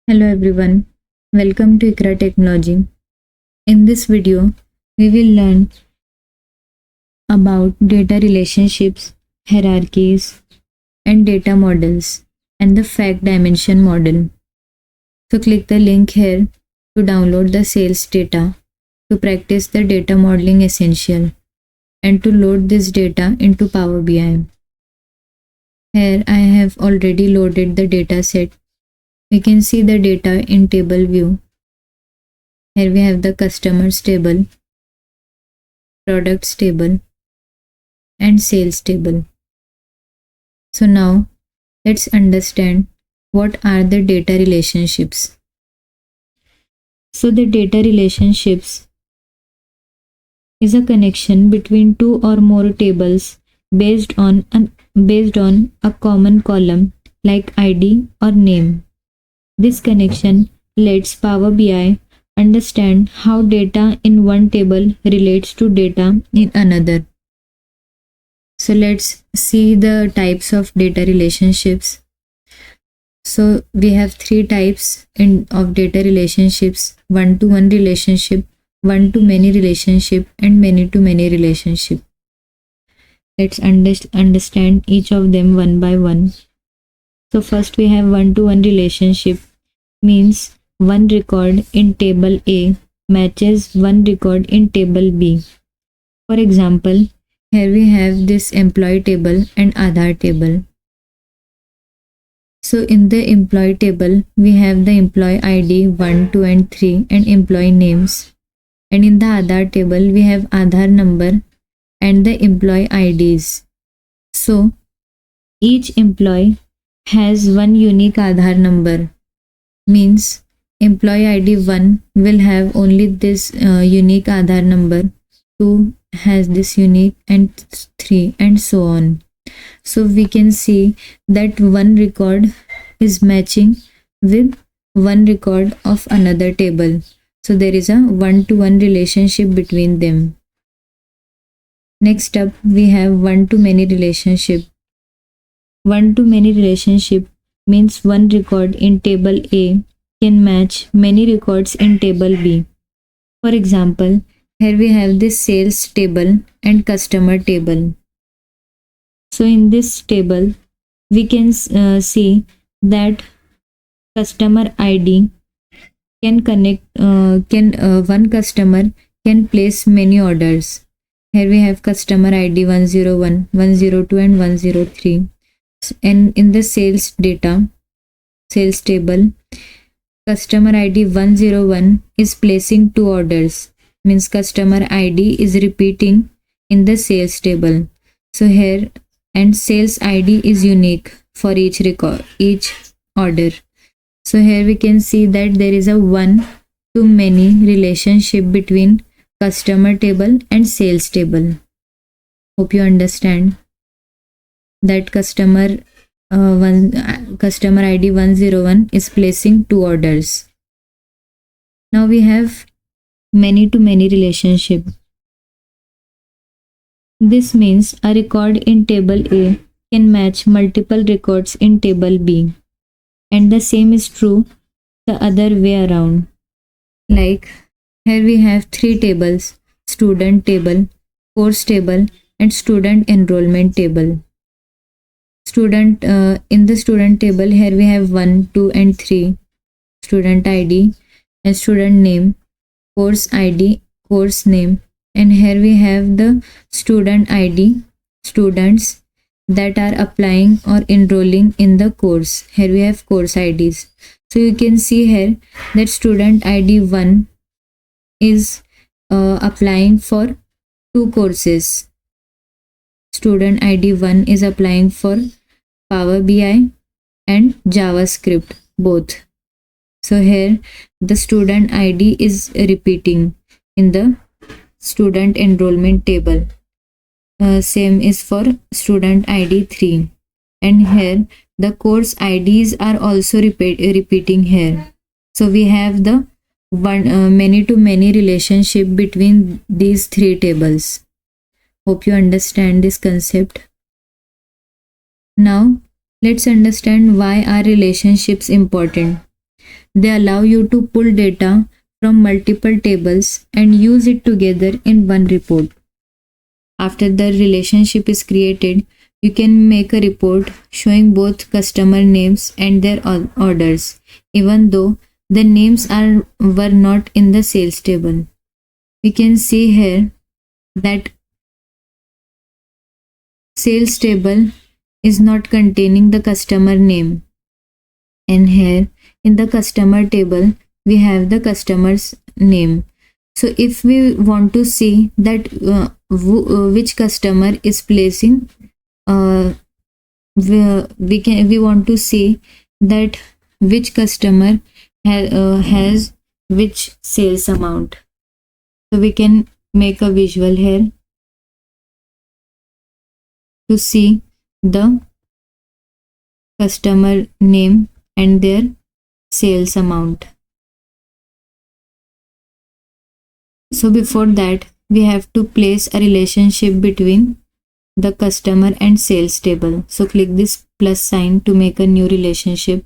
Hello everyone, welcome to ICRA Technology. In this video, we will learn about data relationships, hierarchies, and data models, and the fact dimension model. So click the link here to download the sales data, to practice the data modeling essential, and to load this data into Power BI. Here I have already loaded the data set. We can see the data in table view. Here we have the customers table, products table, and sales table. So now let's understand what are the data relationships. So the data relationships is a connection between two or more tables based on a common column like ID or name. This connection lets Power BI understand how data in one table relates to data in another. So let's see the types of data relationships. So we have three types of data relationships: one-to-one relationship, one-to-many relationship, and many-to-many relationship. Let's understand each of them one by one. So first we have one-to-one relationship, means one record in table A matches one record in table B. For example, here we have this employee table and Aadhaar table. So in the employee table, we have the employee ID 1, 2 and 3 and employee names. And in the Aadhaar table, we have Aadhaar number and the employee IDs. So each employee has one unique Aadhaar number, means employee ID 1 will have only this unique Aadhaar number, 2 has this unique, and 3 and so on. So we can see that one record is matching with one record of another table. So there is a one-to-one relationship between them. Next up, we have one-to-many relationship. One-to-many relationship means one record in table A can match many records in table B. For example, here we have this sales table and customer table. So in this table, we can see that customer ID can one customer can place many orders. Here we have customer ID 101, 102 and 103. And in the sales table, customer ID 101 is placing two orders, means customer ID is repeating in the sales table. So here, and sales ID is unique for each order. So here we can see that there is a one to many relationship between customer table and sales table. Hope you understand that customer ID 101 is placing two orders. Now we have many to many relationship. This means a record in table A can match multiple records in table B, and the same is true the other way around. Like here we have three tables: student table, course table, and student enrollment table. In the student table, here we have 1, 2 and 3, student ID and student name, course ID, course name, and here we have the student ID, students that are applying or enrolling in the course. Here we have course IDs. So you can see here that student ID 1 is applying for two courses. Student ID 1 is applying for Power BI and JavaScript both. So here the student ID is repeating in the student enrollment table. Same is for student ID 3. And here the course IDs are also repeating here. So we have the many to many relationship between these three tables. Hope you understand this concept. Now let's understand why are relationships important. They allow you to pull data from multiple tables and use it together in one report. After the relationship is created, you can make a report showing both customer names and their orders, even though the names were not in the sales table. We can see here that sales table is not containing the customer name, and here in the customer table we have the customer's name. So if we want to see that which customer is placing, we want to see that which customer has which sales amount. So we can make a visual here to see the customer name and their sales amount. So before that, we have to place a relationship between the customer and sales table. So click this plus sign to make a new relationship.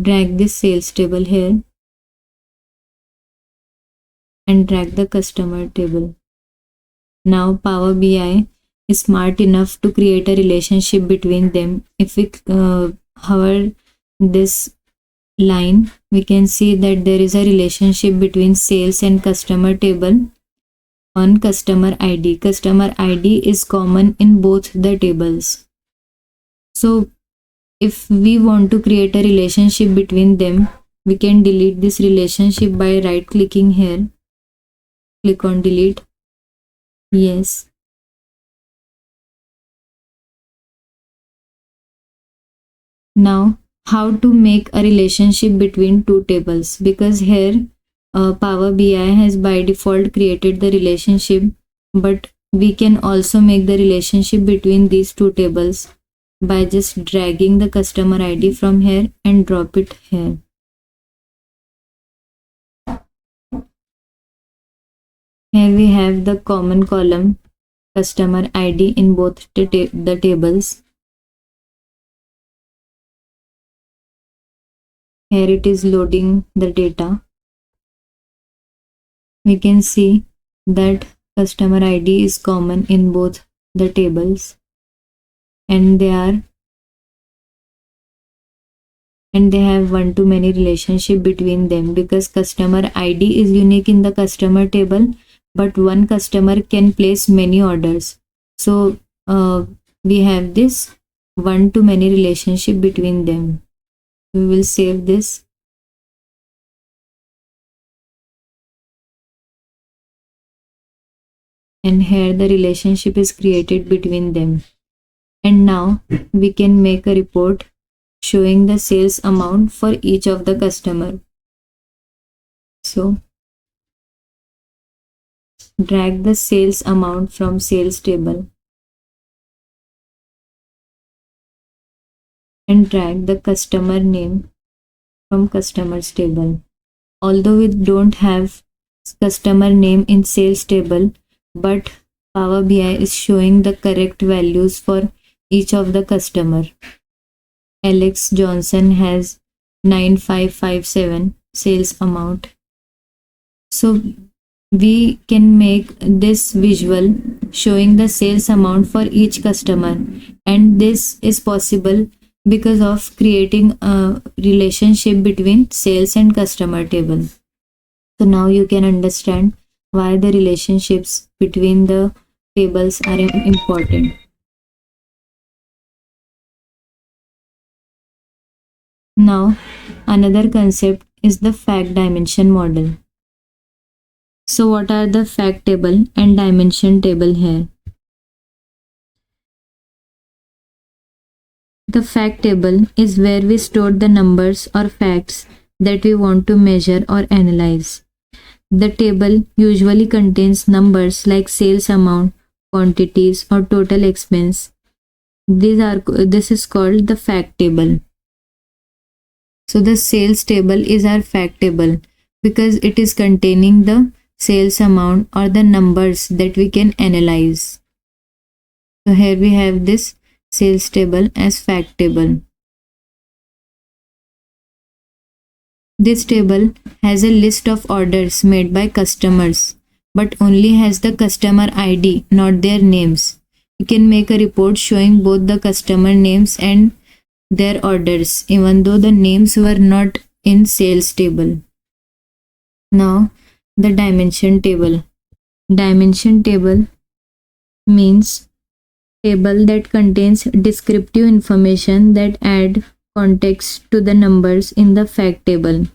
Drag this sales table here and drag the customer table. Now Power BI is smart enough to create a relationship between them. If we hover this line, we can see that there is a relationship between sales and customer table on customer ID. Customer ID is common in both the tables. So if we want to create a relationship between them, we can delete this relationship by right clicking here. Click on delete. Yes. Now how to make a relationship between two tables, because here Power BI has by default created the relationship, but we can also make the relationship between these two tables by just dragging the customer ID from here and drop it here. Here we have the common column customer ID in both the tables. Here it is loading the data. We can see that customer ID is common in both the tables, and they have one-to-many relationship between them, because customer ID is unique in the customer table, but one customer can place many orders. So we have this one-to-many relationship between them. We will save this. And here the relationship is created between them. And now we can make a report showing the sales amount for each of the customer. So drag the sales amount from sales table and drag the customer name from customers table. Although we don't have customer name in sales table, but Power BI is showing the correct values for each of the customer. Alex Johnson has 9557 sales amount. So we can make this visual showing the sales amount for each customer, and this is possible because of creating a relationship between sales and customer table. So now you can understand why the relationships between the tables are important. Now another concept is the fact dimension model. So what are the fact table and dimension table here? The fact table is where we store the numbers or facts that we want to measure or analyze. The table usually contains numbers like sales amount, quantities, or total expense. This is called the fact table. So the sales table is our fact table because it is containing the sales amount or the numbers that we can analyze. So here we have this sales table as fact table. This table has a list of orders made by customers, but only has the customer ID, not their names. You can make a report showing both the customer names and their orders, even though the names were not in sales table. Now, the dimension table. Dimension table means table that contains descriptive information that add context to the numbers in the fact table.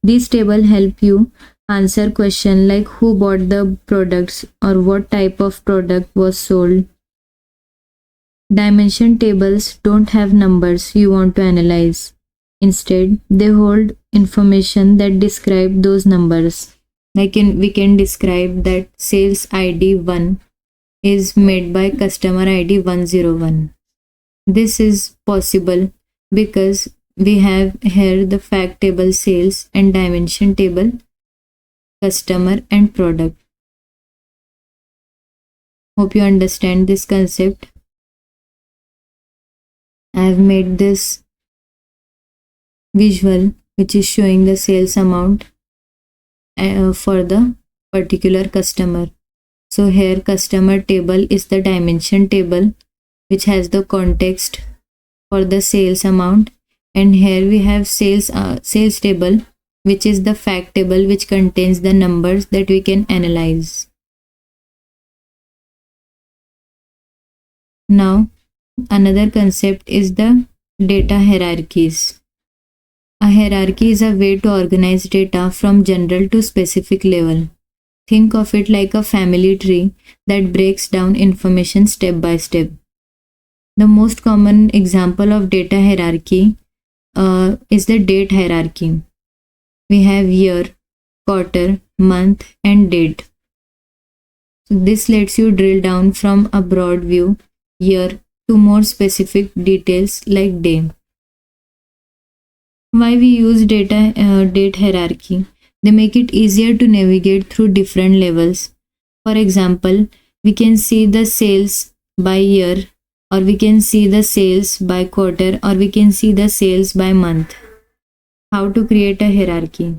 These tables help you answer questions like who bought the products or what type of product was sold. Dimension tables don't have numbers you want to analyze. Instead, they hold information that describe those numbers. We can describe that sales ID 1 is made by customer ID 101. This is possible because we have here the fact table sales and dimension table customer and product. Hope you understand this concept. I have made this visual which is showing the sales amount for the particular customer. So here customer table is the dimension table which has the context for the sales amount, and here we have sales table which is the fact table which contains the numbers that we can analyze. Now another concept is the data hierarchies. A hierarchy is a way to organize data from general to specific level. Think of it like a family tree that breaks down information step by step. The most common example of data hierarchy is the date hierarchy. We have year, quarter, month, and date. So this lets you drill down from a broad view, year, to more specific details like day. Why we use date hierarchy? They make it easier to navigate through different levels. For example, we can see the sales by year, or we can see the sales by quarter, or we can see the sales by month. How to create a hierarchy?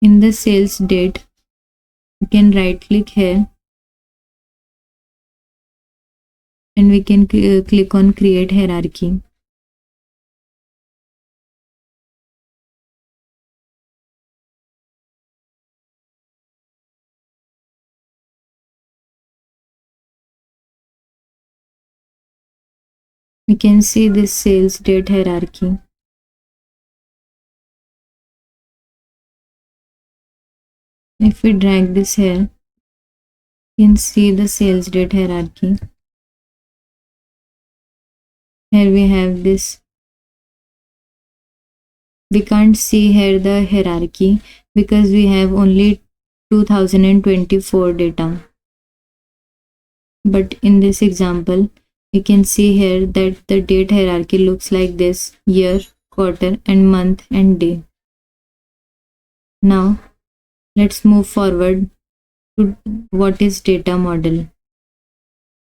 In the sales date, we can right click here and we can click on create hierarchy. We can see this sales date hierarchy. If we drag this here, you can see the sales date hierarchy. Here we have this. We can't see here the hierarchy because we have only 2024 data. But in this example, you can see here that the date hierarchy looks like this: year, quarter, and month and day. Now, let's move forward to what is data model.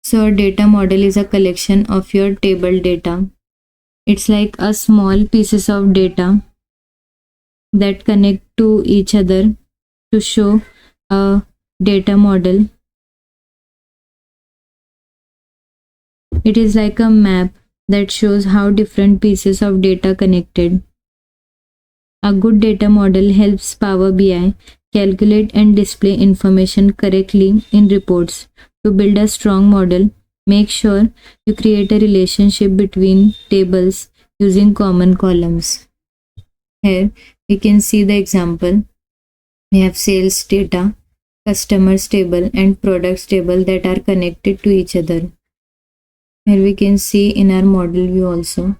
So a data model is a collection of your table data. It's like a small pieces of data that connect to each other to show a data model. It is like a map that shows how different pieces of data connected. A good data model helps Power BI calculate and display information correctly in reports. To build a strong model, make sure you create a relationship between tables using common columns. Here we can see the example. We have sales data, customers table, and products table that are connected to each other. Here we can see in our model view also.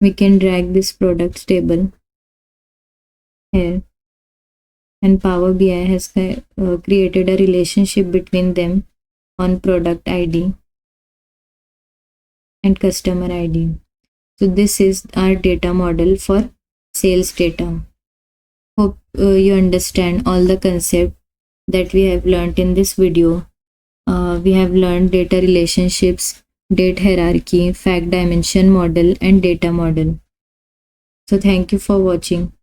We can drag this products table here, and Power BI has created a relationship between them on product ID and customer ID. So this is our data model for sales data. Hope you understand all the concept that we have learned in this video. We have learned data relationships, date hierarchy, fact dimension model, and data model. So thank you for watching.